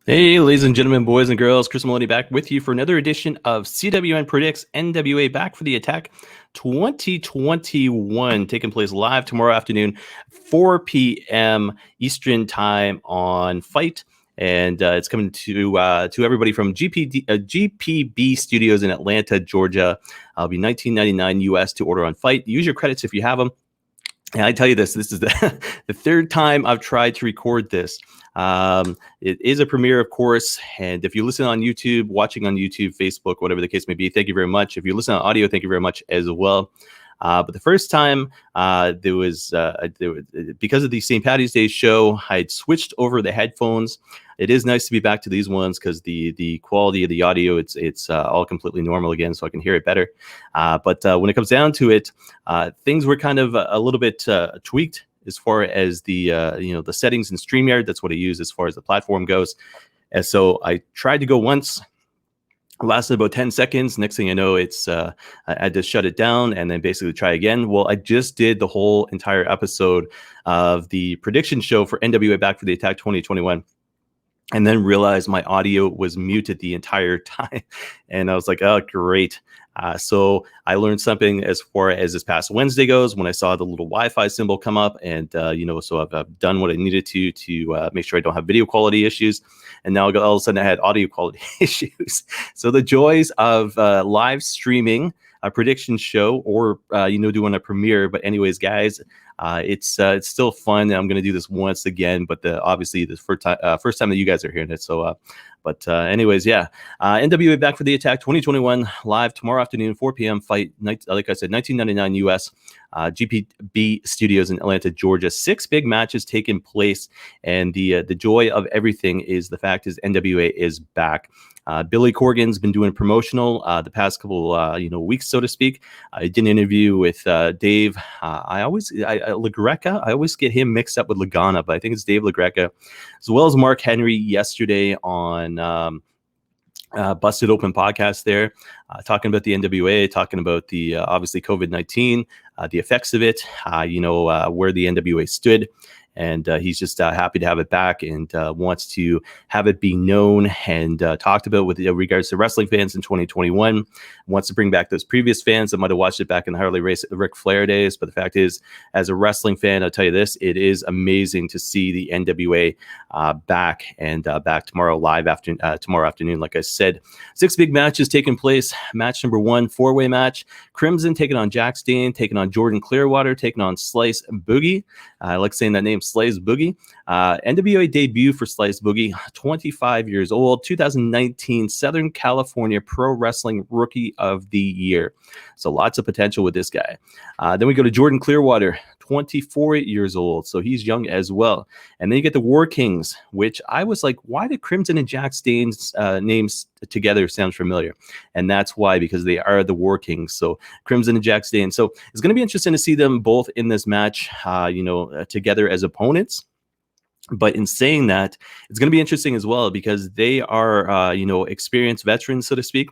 Hey, ladies and gentlemen, boys and girls, Chris Maloney back with you for another edition of CWN Predicts NWA Back for the Attack 2021, taking place live tomorrow afternoon, 4 p.m. Eastern Time on Fight. And it's coming to everybody from GPB Studios in Atlanta, Georgia. It'll be $19.99 US to order on Fight. Use your credits if you have them. And I tell you this is the, the third time I've tried to record this. It is a premiere, of course. And if you listen on YouTube, watching on YouTube, Facebook, whatever the case may be, thank you very much. If you listen on audio, thank you very much as well. But the first time there was because of the St. Patty's Day show, I had switched over the headphones. It is nice to be back to these ones because the quality of the audio, it's all completely normal again, so I can hear it better. But when it comes down to it, things were kind of a little bit tweaked as far as the the settings in StreamYard. That's what I use as far as the platform goes. And so I tried to go once. Lasted about 10 seconds. Next thing I know, it's I had to shut it down and then basically try again. Well, I just did the whole entire episode of the prediction show for NWA Back for the Attack 2021. And then realized my audio was muted the entire time. And I was like, oh, great. So I learned something as far as this past Wednesday goes when I saw the little Wi-Fi symbol come up. And, so I've done what I needed to make sure I don't have video quality issues. And now all of a sudden I had audio quality issues. So the joys of live streaming a prediction show or, doing a premiere. But anyways, guys, it's still fun. I'm going to do this once again, but obviously the first time that you guys are hearing it. So, anyways, yeah. NWA Back for the Attack 2021 live tomorrow afternoon, 4 p.m. Fight night. Like I said, $19.99 US. GPB Studios in Atlanta, Georgia. 6 big matches taking place, and the joy of everything is the fact is NWA is back. Billy Corgan's been doing promotional the past couple weeks, so to speak. I did an interview with Dave. LaGreca. I always get him mixed up with Lagana, but I think it's Dave LaGreca, as well as Mark Henry yesterday on Busted Open podcast there, talking about the NWA, talking about the obviously COVID-19, the effects of it, where the NWA stood. And he's just happy to have it back and wants to have it be known and talked about with regards to wrestling fans in 2021. Wants to bring back those previous fans that might have watched it back in the Harley Race, Ric Flair days. But the fact is, as a wrestling fan, I'll tell you this, it is amazing to see the NWA back and back tomorrow live tomorrow afternoon. Like I said, 6 big matches taking place. Match number 1, 4-way match. Crimson taking on Jack Stain, taking on Jordan Clearwater, taking on Slice Boogie. I like saying that name, Slice Boogie. NWA debut for Slice Boogie, 25 years old, 2019 Southern California Pro Wrestling Rookie of the Year. So lots of potential with this guy. Then we go to Jordan Clearwater, 24 years old. So he's young as well. And then you get the War Kings, which I was like, why did Crimson and Jack Stain's names together sound familiar? And that's why, because they are the War Kings. So Crimson and Jack Stain. So it's going to be interesting to see them both in this match, together as opponents. But in saying that, it's going to be interesting as well because they are, experienced veterans, so to speak.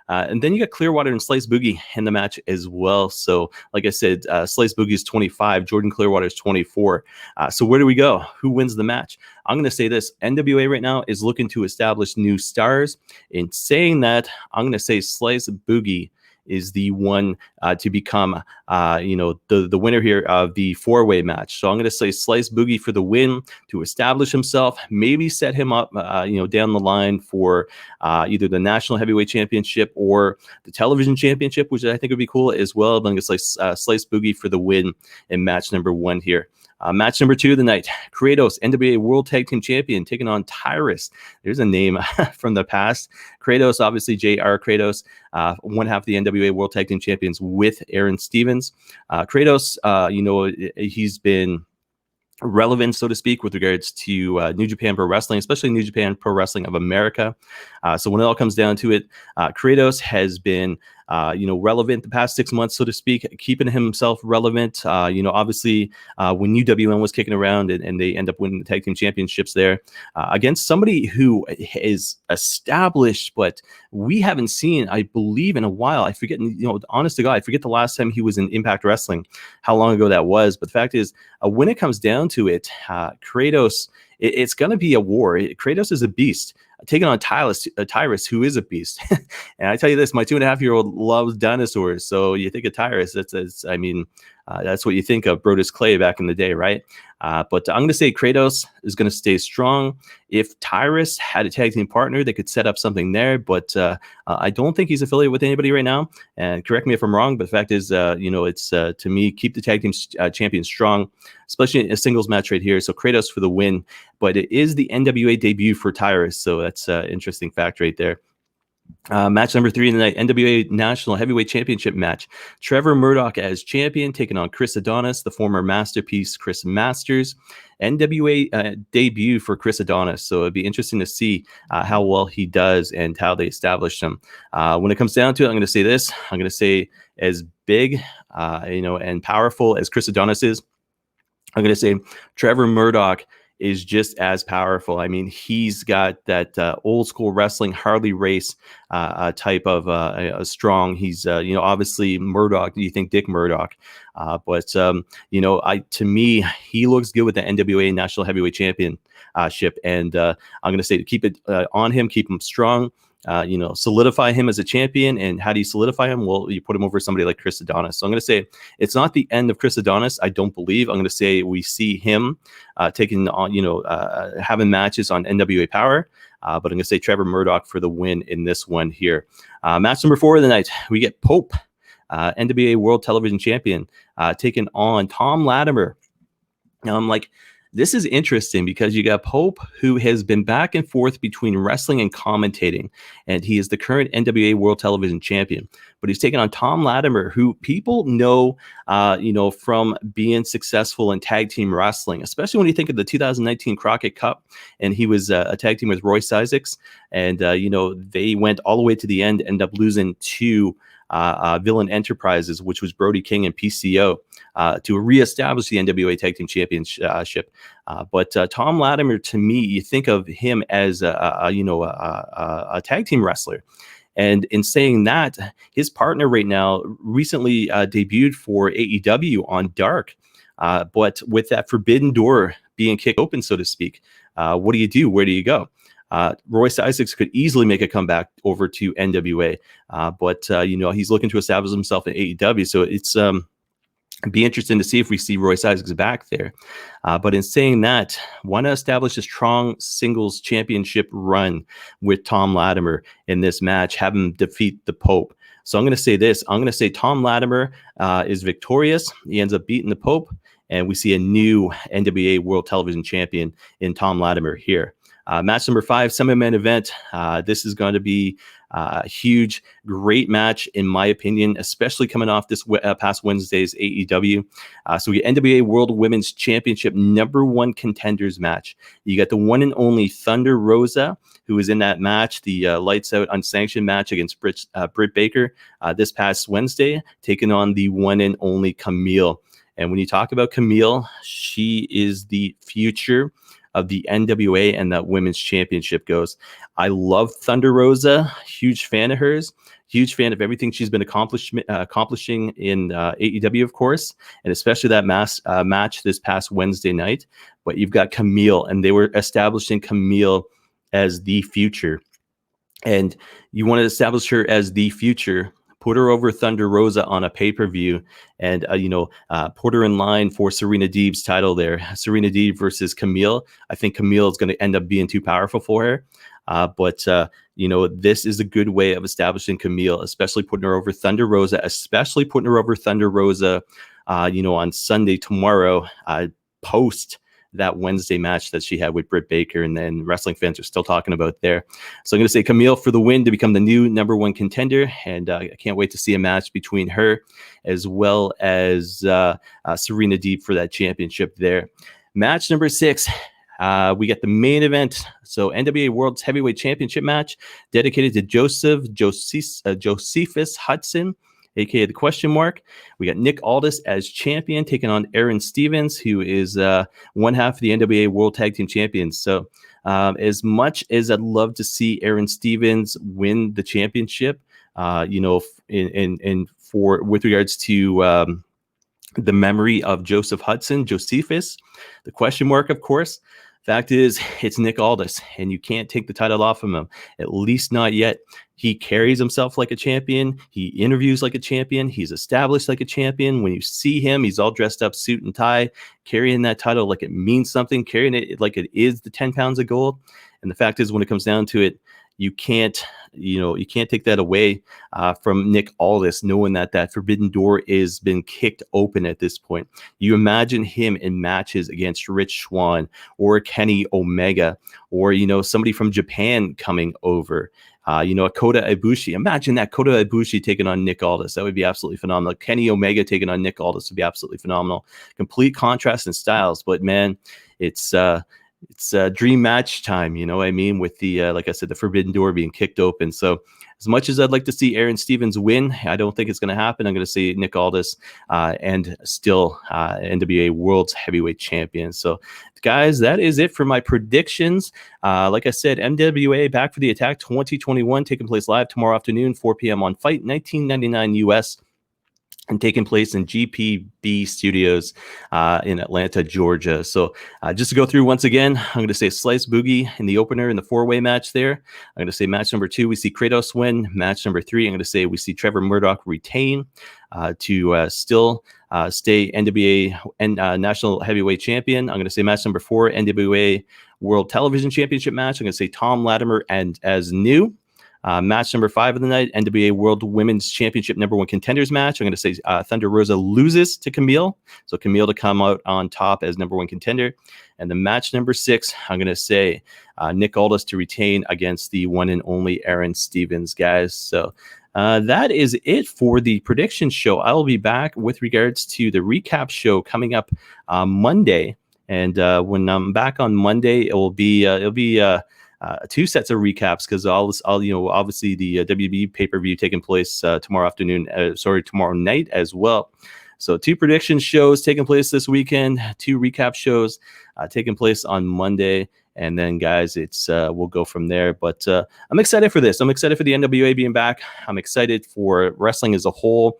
And then you got Clearwater and Slice Boogie in the match as well. So, like I said, Slice Boogie is 25, Jordan Clearwater is 24. So where do we go? Who wins the match? I'm going to say this. NWA right now is looking to establish new stars. In saying that, I'm going to say Slice Boogie is the one to become, the winner here of the 4-way match. So I'm going to say Slice Boogie for the win to establish himself, maybe set him up, down the line for either the National Heavyweight Championship or the Television Championship, which I think would be cool as well. But I'm going to say Slice Boogie for the win in match number 1 here. Match number 2 of the night, Kratos, NWA World Tag Team Champion, taking on Tyrus. There's a name from the past. Kratos, obviously J.R. Kratos, one half of the NWA World Tag Team Champions with Aaron Stevens. Kratos, he's been relevant, so to speak, with regards to New Japan Pro Wrestling, especially New Japan Pro Wrestling of America. So when it all comes down to it, Kratos has been relevant the past 6 months, so to speak, keeping himself relevant. Obviously, when UWN was kicking around and they end up winning the tag team championships there against somebody who is established, but we haven't seen, I believe, in a while. I forget, honest to God, I forget the last time he was in Impact Wrestling, how long ago that was. But the fact is, when it comes down to it, Kratos, it's going to be a war. Kratos is a beast, taking on Tyrus, who is a beast. And I tell you this, my 2.5-year-old loves dinosaurs. So you think of Tyrus, that's what you think of Brodus Clay back in the day, right? But I'm going to say Kratos is going to stay strong. If Tyrus had a tag team partner, they could set up something there. But I don't think he's affiliated with anybody right now. And correct me if I'm wrong, but the fact is, it's to me, keep the tag team champion strong, especially in a singles match right here. So Kratos for the win. But it is the NWA debut for Tyrus. So that's an interesting fact right there. Match number 3 in the night, NWA National Heavyweight Championship match. Trevor Murdoch as champion, taking on Chris Adonis, the former Masterpiece Chris Masters. NWA debut for Chris Adonis, so it'd be interesting to see how well he does and how they established him. When it comes down to it, I'm going to say this. I'm going to say as big, and powerful as Chris Adonis is, I'm going to say Trevor Murdoch is just as powerful. I mean, he's got that old school wrestling Harley Race type of a strong. He's obviously Murdoch. You think Dick Murdoch, but to me, he looks good with the NWA National Heavyweight Championship, and I'm going to say to keep it on him, keep him strong. Solidify him as a champion. And how do you solidify him? Well, you put him over somebody like Chris Adonis. So I'm going to say it's not the end of Chris Adonis. I don't believe. I'm going to say we see him taking on, having matches on NWA Power. But I'm going to say Trevor Murdoch for the win in this one here. Match number 4 of the night, we get Pope, NWA World Television Champion, taking on TomLatimer. Now I'm like, this is interesting because you got Pope, who has been back and forth between wrestling and commentating, and he is the current NWA World Television Champion. But he's taking on Latimer, who people know, from being successful in tag team wrestling, especially when you think of the 2019 Crockett Cup, and he was a tag team with Royce Isaacs, and they went all the way to the end, end up losing to Villain Enterprises, which was Brody King and PCO, to reestablish the NWA Tag Team Championship. But Tom Latimer, to me, you think of him as a tag team wrestler. And in saying that, his partner right now recently debuted for AEW on Dark. But with that forbidden door being kicked open, so to speak, what do you do? Where do you go? Royce Isaacs could easily make a comeback over to NWA, but he's looking to establish himself in AEW. So it's be interesting to see if we see Royce Isaacs back there. But in saying that, want to establish a strong singles championship run with Tom Latimer in this match, have him defeat the Pope. So I'm going to say this. I'm going to say Tom Latimer is victorious. He ends up beating the Pope, and we see a new NWA World Television Champion in Tom Latimer here. Match number 5, semi-main event. This is going to be a huge, great match, in my opinion, especially coming off this past Wednesday's AEW. So we get NWA World Women's Championship #1 contenders match. You got the one and only Thunder Rosa, who was in that match, the lights out unsanctioned match against Britt Baker this past Wednesday, taking on the one and only Camille. And when you talk about Camille, she is the future of the NWA and that women's championship goes. I love Thunder Rosa, huge fan of hers, huge fan of everything she's been accomplishing in AEW, of course, and especially that match this past Wednesday night. But you've got Camille, and they were establishing Camille as the future. And you want to establish her as the future, put her over Thunder Rosa on a pay-per-view, and put her in line for Serena Deeb's title there. Serena Deeb versus Camille. I think Camille is going to end up being too powerful for her. But this is a good way of establishing Camille, especially putting her over Thunder Rosa, on Sunday tomorrow, post that Wednesday match that she had with Britt Baker, and then wrestling fans are still talking about there. So I'm going to say Camille for the win to become the new #1 contender, and I can't wait to see a match between her as well as Serena Deeb for that championship there. Match number 6, we get the main event. So NWA World's Heavyweight Championship match dedicated to Josephus Hudson, aka the question mark. We got Nick Aldus as champion taking on Aaron Stevens, who is one half of the NWA World Tag Team Champions. So as much as I'd love to see Aaron Stevens win the championship, with regards to the memory of Josephus, the question mark, of course. Fact is, it's Nick Aldus, and you can't take the title off of him, at least not yet. He carries himself like a champion. He interviews like a champion. He's established like a champion. When you see him, he's all dressed up, suit and tie, carrying that title like it means something, carrying it like it is the 10 pounds of gold. And the fact is, when it comes down to it, you can't take that away from Nick Aldis, knowing that forbidden door is been kicked open at this point. You imagine him in matches against Rich Swann or Kenny Omega, or somebody from Japan coming over. Kota Ibushi. Imagine that, Kota Ibushi taking on Nick Aldis. That would be absolutely phenomenal. Kenny Omega taking on Nick Aldis would be absolutely phenomenal. Complete contrast in styles, but man, it's dream match time, what I mean, with the like I said, the forbidden door being kicked open. So as much as I'd like to see Aaron Stevens win, I don't think it's going to happen. I'm going to say Nick Aldis and still NWA World's Heavyweight Champion. So guys, that is it for my predictions. Like I said, NWA Back for the Attack 2021 taking place live tomorrow afternoon, 4 p.m. on Fight 1999 US. And taking place in GPB Studios in Atlanta, Georgia. So just to go through once again, I'm going to say Slice Boogie in the opener in the four-way match there. I'm going to say match number 2, we see Kratos win. Match number 3, I'm going to say we see Trevor Murdoch retain to still stay NWA and National Heavyweight Champion. I'm going to say match number 4, NWA World Television Championship match. I'm going to say TomLatimer and as new. Match number 5 of the night, NWA World Women's Championship #1 contenders match. I'm going to say Thunder Rosa loses to Camille. So Camille to come out on top as #1 contender. And the match number 6, I'm going to say Nick Aldis to retain against the one and only Aaron Stevens, guys. So that is it for the prediction show. I will be back with regards to the recap show coming up Monday. And when I'm back on Monday, it'll be 2 sets of recaps, because obviously the WB pay-per-view taking place tomorrow night as well. So 2 prediction shows taking place this weekend, 2 recap shows taking place on Monday, and then guys, it's we'll go from there. But I'm excited for this. I'm excited for the NWA being back. I'm excited for wrestling as a whole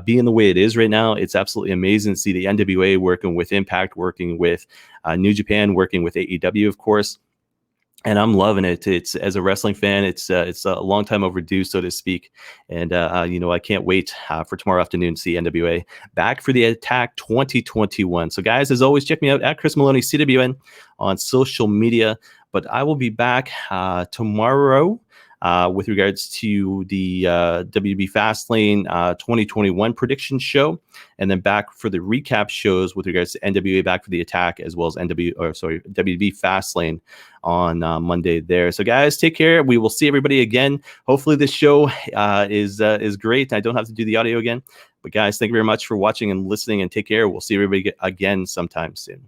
being the way it is right now. It's absolutely amazing to see the NWA working with Impact, working with New Japan, working with AEW, of course. And I'm loving it. It's, as a wrestling fan, it's a long time overdue, so to speak. And I can't wait for tomorrow afternoon to see NWA Back for the Attack 2021. So guys, as always, check me out at Chris Maloney CWN on social media. But I will be back tomorrow with regards to the WB Fastlane 2021 prediction show, and then back for the recap shows with regards to NWA Back for the Attack, as well as WB Fastlane on Monday there. So guys, take care. We will see everybody again. Hopefully this show is great. I don't have to do the audio again. But guys, thank you very much for watching and listening, and take care. We'll see everybody again sometime soon.